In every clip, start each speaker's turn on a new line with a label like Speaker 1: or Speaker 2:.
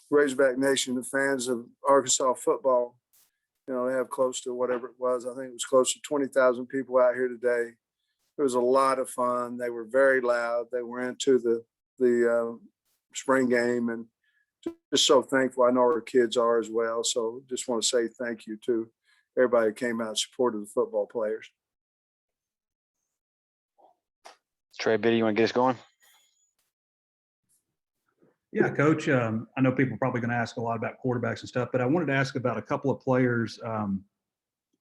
Speaker 1: Razorback Nation, the fans of Arkansas football. They have close to whatever it was. I think it was close to 20,000 people out here today. It was a lot of fun. They were very loud. They were into the spring game, and just so thankful. I know our kids are as well. So just want to say thank you to everybody who came out and supported the football players.
Speaker 2: Trey Biddy, you want to get us going?
Speaker 3: Yeah, Coach. I know people are probably going to ask a lot about quarterbacks and stuff, but I wanted to ask about a couple of players.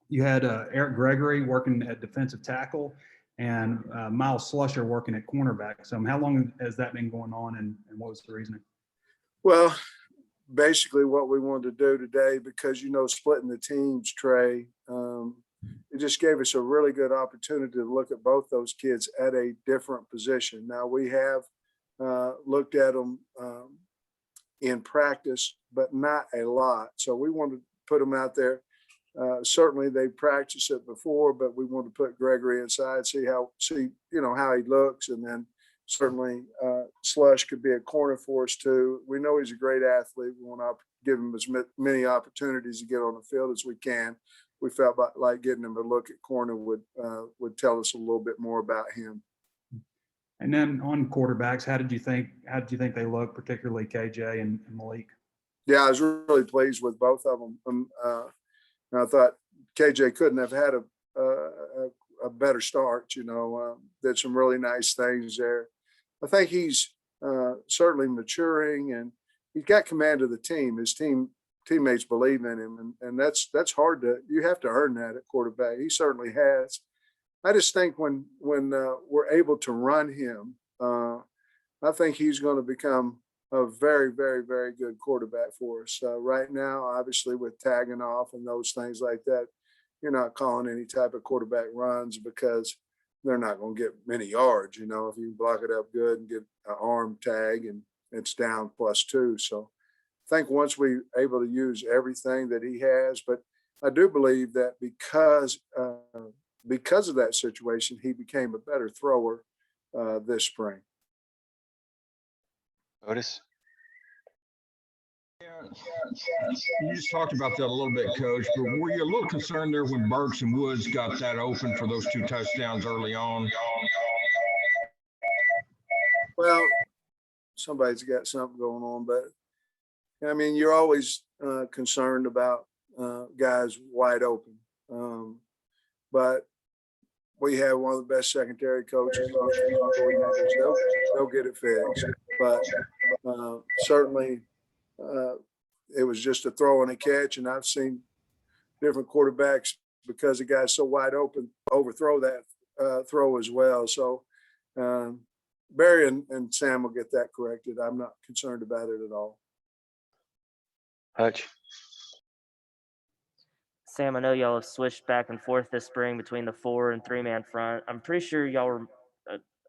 Speaker 3: You had Eric Gregory working at defensive tackle and Miles Slusher working at cornerback. So how long has that been going on, and what was the reasoning?
Speaker 1: Well, basically what we wanted to do today, because, splitting the teams, Trey, it just gave us a really good opportunity to look at both those kids at a different position. Now, we have looked at them in practice, but not a lot. So we wanted to put them out there. Certainly they practiced it before, but we wanted to put Gregory inside, see how he looks. And then certainly Slush could be a corner for us too. We know he's a great athlete. We want to give him as many opportunities to get on the field as we can. We felt like getting him a look at corner would tell us a little bit more about him.
Speaker 3: And then on quarterbacks, how did you think they looked, particularly KJ and Malik?
Speaker 1: Yeah, I was really pleased with both of them. I thought KJ couldn't have had a better start. Did some really nice things there. I think he's certainly maturing, and he's got command of the team. His teammates believe in him, and that's hard you have to earn that at quarterback. He certainly has. I just think when we're able to run him, I think he's going to become a very, very, very good quarterback for us. Right now, obviously, with tagging off and those things like that, you're not calling any type of quarterback runs because they're not going to get many yards. If you block it up good and get an arm tag, and it's down +2. So I think once we're able to use everything that he has, but I do believe that because of that situation, he became a better thrower this spring.
Speaker 2: Otis?
Speaker 4: Yeah, you just talked about that a little bit, Coach, but were you a little concerned there when Burks and Woods got that open for those 2 touchdowns early on?
Speaker 1: Well, somebody's got something going on, but you're always concerned about guys wide open. But we have one of the best secondary coaches. They'll get it fixed. But certainly it was just a throw and a catch, and I've seen different quarterbacks, because the guy's so wide open, overthrow that throw as well. So Barry and Sam will get that corrected. I'm not concerned about it at all.
Speaker 2: Hutch?
Speaker 5: Sam, I know y'all have switched back and forth this spring between the 4 and 3-man front. I'm pretty sure y'all were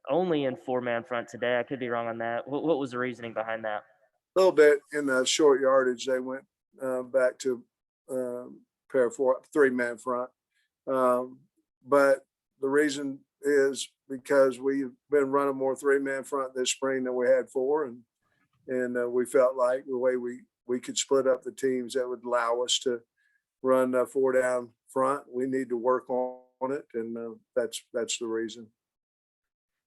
Speaker 5: only in 4-man front today. I could be wrong on that. What was the reasoning behind that?
Speaker 1: A little bit in the short yardage. They went back to pair of 3-man front. But the reason is because we've been running more 3-man front this spring than we had 4. And we felt like the way we could split up the teams, that would allow us to run 4 down front. We need to work on it, and that's the reason.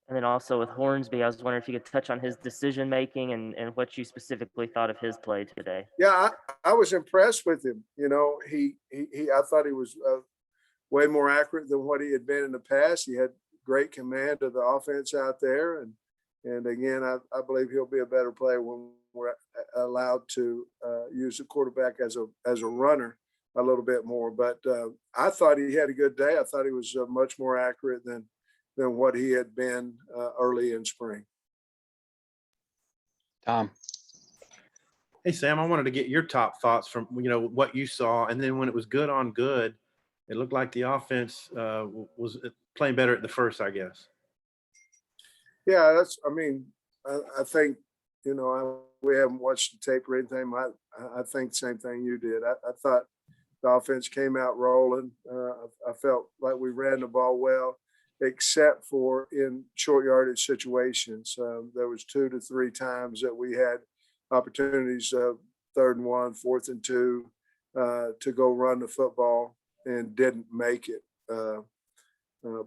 Speaker 5: And then also with Hornsby, I was wondering if you could touch on his decision making and what you specifically thought of his play today.
Speaker 1: Yeah, I was impressed with him. I thought he was way more accurate than what he had been in the past. He had great command of the offense out there, and again, I believe he'll be a better player when we're allowed to use the quarterback as a runner a little bit more. But I thought he had a good day. I thought he was much more accurate than what he had been early in spring.
Speaker 2: Tom?
Speaker 6: Hey, Sam, I wanted to get your top thoughts from, what you saw. And then when it was good on good, it looked like the offense was playing better at the first, I guess.
Speaker 1: Yeah, I think, we haven't watched the tape or anything. I think the same thing you did. I thought the offense came out rolling. I felt like we ran the ball well, except for in short yardage situations. There was 2 to 3 times that we had opportunities 3rd and 1, 4th and 2 to go run the football and didn't make it.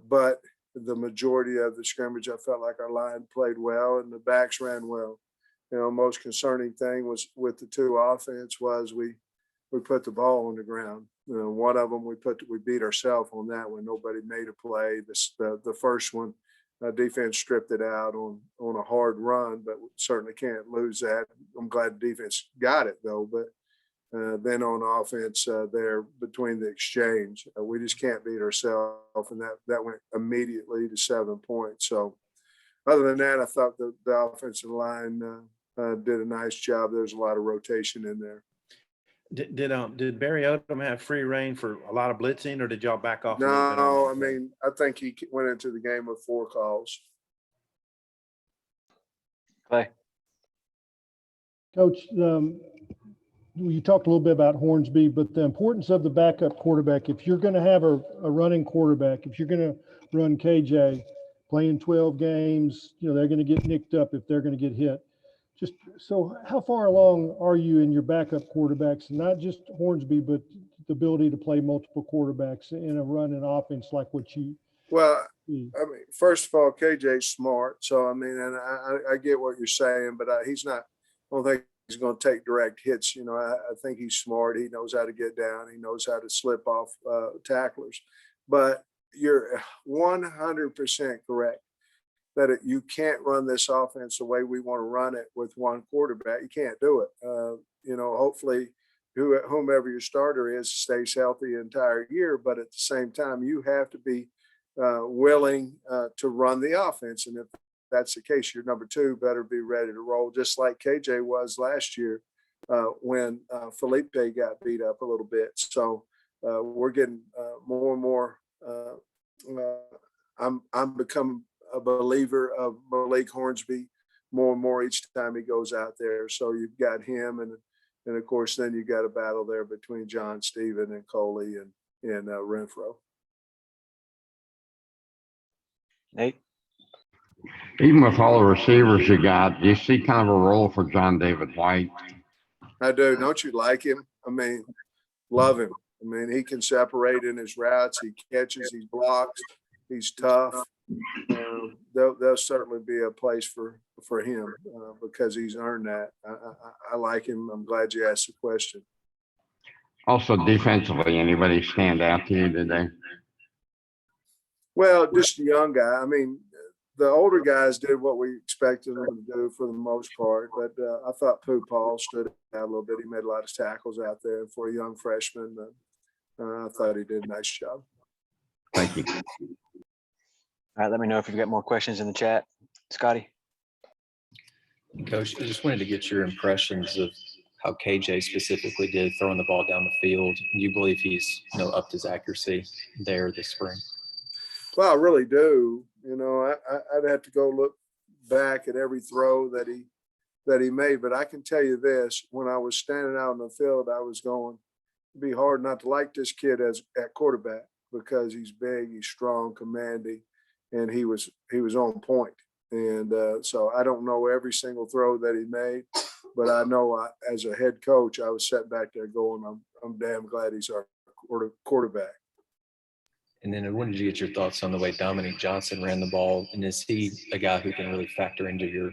Speaker 1: But the majority of the scrimmage, I felt like our line played well and the backs ran well. You know, most concerning thing was with the 2 offense was we put the ball on the ground. You know, one of them we beat ourselves on that one. Nobody made a play. The first one, defense stripped it out on a hard run, but we certainly can't lose that. I'm glad the defense got it though. But then on offense, there between the exchange, we just can't beat ourselves, and that went immediately to 7 points. So, other than that, I thought the offensive line did a nice job. There's a lot of rotation in there.
Speaker 6: Did Barry Odom have free reign for a lot of blitzing, or did y'all back off a little bit?
Speaker 1: No, I mean, I think he went into the game with 4 calls.
Speaker 2: Clay,
Speaker 7: Coach, you talked a little bit about Hornsby, but the importance of the backup quarterback, if you're going to have a running quarterback, if you're going to run KJ playing 12 games, you know, they're going to get nicked up if they're going to get hit. Just so how far along are you in your backup quarterbacks, not just Hornsby, but the ability to play multiple quarterbacks in a running offense like what you?
Speaker 1: Well,
Speaker 7: see?
Speaker 1: I mean, first of all, KJ's smart. So, I mean, and I get what you're saying, but he's not, I don't think he's going to take direct hits. You know, I think he's smart. He knows how to get down. He knows how to slip off tacklers. But you're 100% correct that you can't run this offense the way we want to run it with one quarterback. You can't do it. You know, hopefully whomever your starter is stays healthy the entire year. But at the same time, you have to be willing to run the offense. And if that's the case, your number 2 better be ready to roll, just like KJ was last year when Felipe got beat up a little bit. So we're getting more and more. I'm becoming a believer of Malik Hornsby more and more each time he goes out there. So you've got him, and of course then you got a battle there between John Steven and Coley and Renfro.
Speaker 2: Nate,
Speaker 8: Even with all the receivers you got, do you see kind of a role for John David White?
Speaker 1: I do. Don't you like him? I mean, love him. I mean, he can separate in his routes. He catches, he blocks, he's tough. There'll certainly be a place for him because he's earned that. I like him. I'm glad you asked the question.
Speaker 8: Also defensively, anybody stand out to you today?
Speaker 1: Well, just a young guy. I mean, the older guys did what we expected them to do for the most part, but I thought Pooh Paul stood out a little bit. He made a lot of tackles out there for a young freshman. I thought he did a nice job.
Speaker 8: Thank you.
Speaker 2: all right, let me know if you've got more questions in the chat. Scotty?
Speaker 9: Coach, I just wanted to get your impressions of how KJ specifically did throwing the ball down the field. Do you believe he's, upped his accuracy there this spring?
Speaker 1: Well, I really do. You know, I'd have to go look back at every throw that he made, but I can tell you this: when I was standing out in the field, I was going, it'd be hard not to like this kid at quarterback because he's big, he's strong, commanding, and he was on point. And so I don't know every single throw that he made, but I know as a head coach, I was sitting back there going, I'm damn glad he's our quarterback.
Speaker 9: And then I wanted to get your thoughts on the way Dominique Johnson ran the ball. And is he a guy who can really factor into your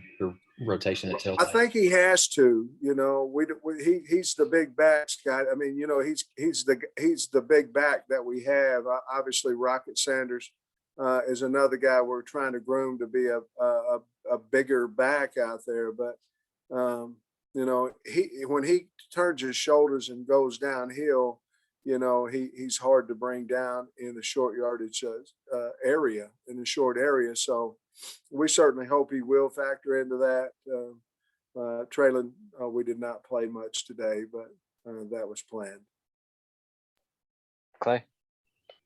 Speaker 9: rotation at tailback?
Speaker 1: I think he has to. You know, he's the big backs guy. I mean, you know, he's the big back that we have. Obviously, Rocket Sanders is another guy we're trying to groom to be a bigger back out there. But you know, when he turns his shoulders and goes downhill, you know, he's hard to bring down in the short yardage area, in the short area. So we certainly hope he will factor into that. Traylon, we did not play much today, but that was planned.
Speaker 2: Clay?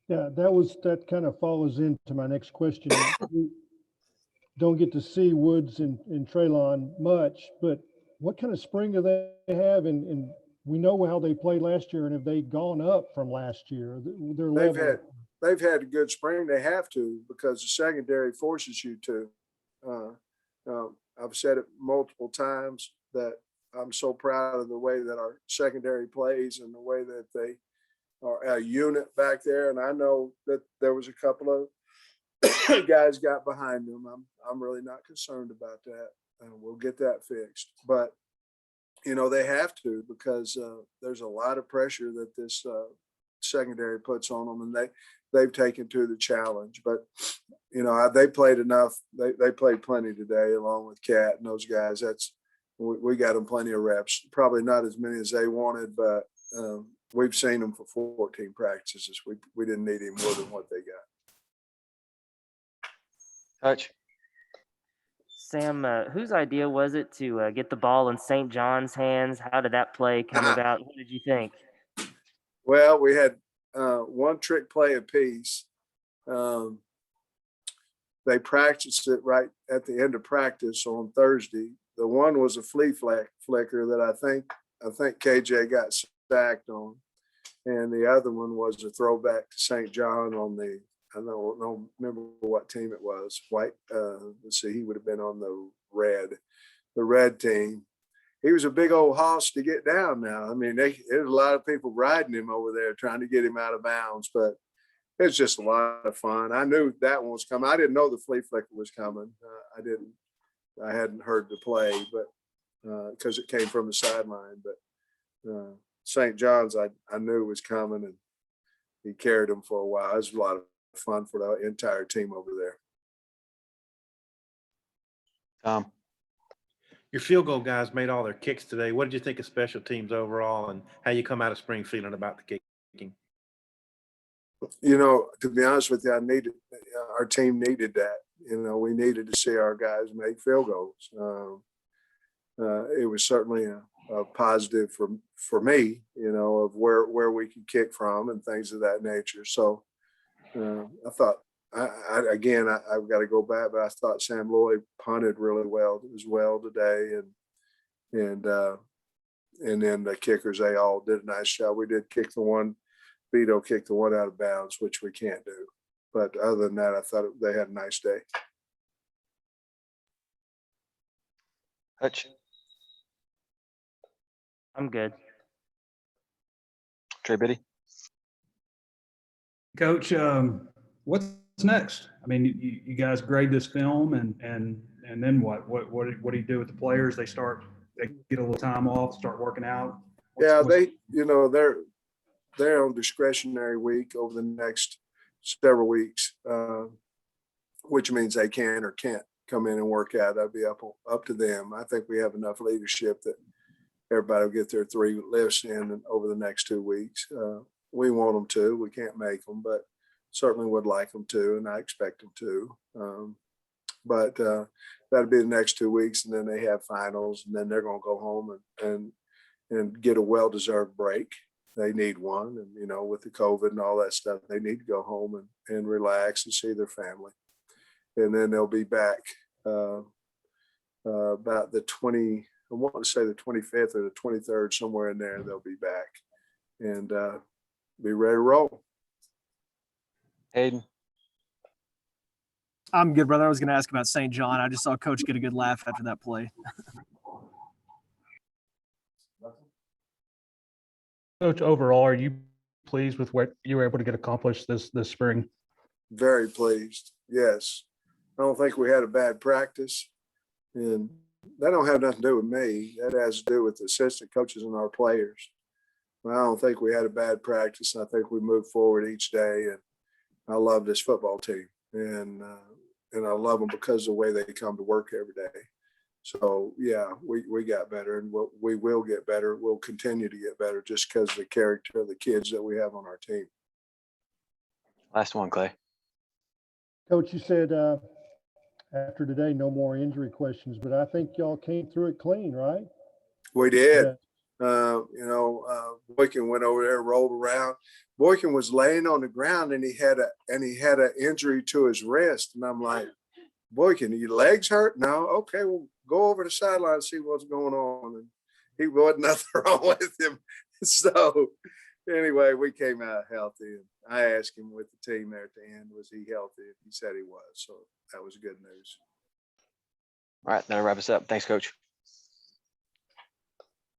Speaker 7: Yeah, that kind of follows into my next question. We don't get to see Woods and Traylon much, but what kind of spring do they have? And we know how they played last year, and have they gone up from last year?
Speaker 1: They've had a good spring. They have to, because the secondary forces you to. I've said it multiple times that I'm so proud of the way that our secondary plays and the way that they are a unit back there. And I know that there was a couple of guys got behind them. I'm really not concerned about that. We'll get that fixed. But they have to, because there's a lot of pressure that this secondary puts on them, and they've taken to the challenge. But they played enough. They played plenty today, along with Cat and those guys. We got them plenty of reps. Probably not as many as they wanted, but we've seen them for 14 practices. We didn't need any more than what they got.
Speaker 2: Hutch.
Speaker 5: Sam, whose idea was it to get the ball in St. John's hands? How did that play come about? What did you think?
Speaker 1: Well, we had one trick play apiece. They practiced it right at the end of practice on Thursday. The one was a flea flicker that I think KJ got sacked on, and the other one was a throwback to St. John on I don't remember what team it was. White. Let's see, he would have been on the red team. He was a big old hoss to get down now. I mean, there's a lot of people riding him over there trying to get him out of bounds, but it's just a lot of fun. I knew that one was coming. I didn't know the flea flicker was coming. I hadn't heard the play, but because it came from the sideline. But St. John's, I knew was coming, and he carried him for a while. It was a lot of fun for the entire team over there.
Speaker 6: Your field goal guys made all their kicks today. What did you think of special teams overall, and how you come out of spring feeling about the kicking?
Speaker 1: To be honest with you, our team needed that. We needed to see our guys make field goals. It was certainly a positive for me, of where we could kick from and things of that nature. So I thought, I've got to go back, but I thought Sam Lloyd punted really well as well today, and then the kickers, they all did a nice job. We did kick the one. Vito kicked the one out of bounds, which we can't do. But other than that, I thought they had a nice day.
Speaker 2: Hutch.
Speaker 5: I'm good.
Speaker 2: Trey Biddy.
Speaker 3: Coach, what's next? I mean, you guys grade this film, and then what? What do you do with the players? They get a little time off, start working out.
Speaker 1: They're on discretionary week over the next several weeks, which means they can or can't come in and work out. That'd be up to them. I think we have enough leadership that everybody will get their 3 lifts in over the next 2 weeks. We want them to. We can't make them, but certainly would like them to, and I expect them to. But that'll be the next 2 weeks, and then they have finals, and then they're going to go home and get a well-deserved break. They need one, and with the COVID and all that stuff, they need to go home and relax and see their family. And then they'll be back about the 25th or the 23rd, somewhere in there. They'll be back and be ready to roll.
Speaker 2: Hayden.
Speaker 10: I'm good, brother. I was going to ask about St. John. I just saw Coach get a good laugh after that play.
Speaker 3: Coach, overall, are you pleased with what you were able to get accomplished this spring?
Speaker 1: Very pleased. Yes. I don't think we had a bad practice, and that don't have nothing to do with me. That has to do with the assistant coaches and our players. I don't think we had a bad practice. I think we moved forward each day, and I love this football team, and I love them because of the way they come to work every day. So yeah, we got better, and we will get better. We'll continue to get better just because of the character of the kids that we have on our team.
Speaker 2: Last one, Clay.
Speaker 7: Coach, you said after today, no more injury questions, but I think y'all came through it clean, right?
Speaker 1: We did.
Speaker 7: Yeah.
Speaker 1: Boykin went over there, rolled around. Boykin was laying on the ground, and he had an injury to his wrist, and I'm like, Boykin, your legs hurt? No. Okay, well, go over the sideline and see what's going on. And he wasn't nothing wrong with him. So anyway, we came out healthy, and I asked him with the team there at the end, was he healthy? And he said he was. So that was good news.
Speaker 2: All right, that'll wrap us up. Thanks, Coach.